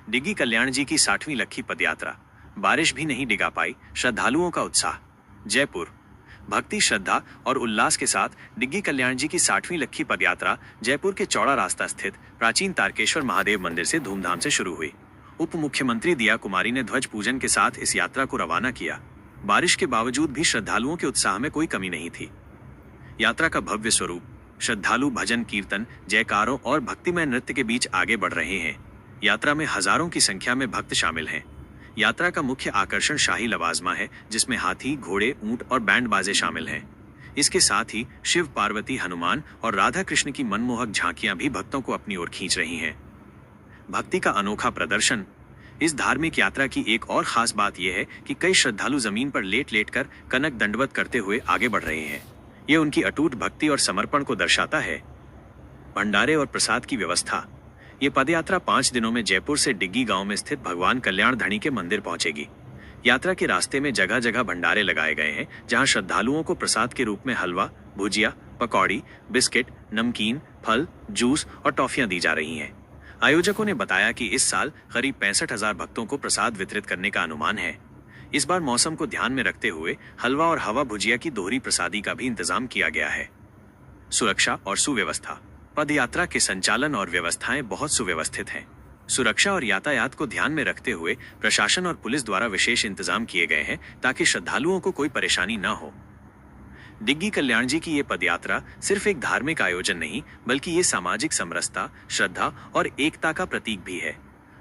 डिग्गी कल्याण जी की 60वीं लक्खी पदयात्रा, बारिश भी नहीं डिगा पाई श्रद्धालुओं का उत्साह। जयपुर। भक्ति, श्रद्धा और उल्लास के साथ डिग्गी कल्याण जी की 60वीं लक्खी पदयात्रा जयपुर के चौड़ा रास्ता स्थित प्राचीन तारकेश्वर महादेव मंदिर से धूमधाम से शुरू हुई। उप मुख्यमंत्री दिया कुमारी ने ध्वज पूजन के साथ इस यात्रा को रवाना किया। बारिश के बावजूद भी श्रद्धालुओं के उत्साह में कोई कमी नहीं थी। यात्रा का भव्य स्वरूप, श्रद्धालु भजन कीर्तन, जयकारों और भक्तिमय नृत्य के बीच आगे बढ़ रहे हैं। यात्रा में हजारों की संख्या में भक्त शामिल हैं। यात्रा का मुख्य आकर्षण शाही लवाजमा है, जिसमें हाथी, घोड़े, ऊंट और बैंड बाजे शामिल हैं। इसके साथ ही शिव, पार्वती, हनुमान और राधा कृष्ण की मनमोहक झांकियां भी भक्तों को अपनी ओर खींच रही हैं। भक्ति का अनोखा प्रदर्शन। इस धार्मिक यात्रा की एक और खास बात यह है कि कई श्रद्धालु जमीन पर लेट लेट कर कनक दंडवत करते हुए आगे बढ़ रहे हैं। ये उनकी अटूट भक्ति और समर्पण को दर्शाता है। भंडारे और प्रसाद की व्यवस्था। ये पदयात्रा 5 दिनों में जयपुर से डिग्गी गांव में स्थित भगवान कल्याण धणी के मंदिर पहुंचेगी। यात्रा के रास्ते में जगह जगह भंडारे लगाए गए हैं, जहां श्रद्धालुओं को प्रसाद के रूप में हलवा, भुजिया, पकौड़ी, बिस्किट, नमकीन, फल, जूस और टॉफियां दी जा रही हैं। आयोजकों ने बताया कि इस साल करीब 65,000 भक्तों को प्रसाद वितरित करने का अनुमान है। इस बार मौसम को ध्यान में रखते हुए हलवा और हवा भुजिया की दोहरी प्रसादी का भी इंतजाम किया गया है। सुरक्षा और सुव्यवस्था। पदयात्रा के संचालन और व्यवस्थाएं बहुत सुव्यवस्थित हैं। सुरक्षा और यातायात को ध्यान में रखते हुए प्रशासन और पुलिस द्वारा विशेष इंतजाम किए गए हैं, ताकि श्रद्धालुओं को कोई परेशानी न हो। डिग्गी कल्याण जी की ये पदयात्रा सिर्फ एक धार्मिक आयोजन नहीं, बल्कि ये सामाजिक समरसता, श्रद्धा और एकता का प्रतीक भी है।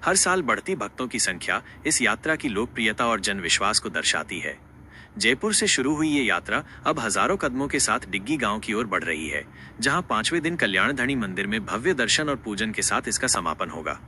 हर साल बढ़ती भक्तों की संख्या इस यात्रा की लोकप्रियता और जनविश्वास को दर्शाती है। जयपुर से शुरू हुई ये यात्रा अब हजारों कदमों के साथ डिग्गी गांव की ओर बढ़ रही है, जहां 5वें दिन कल्याण धणी मंदिर में भव्य दर्शन और पूजन के साथ इसका समापन होगा।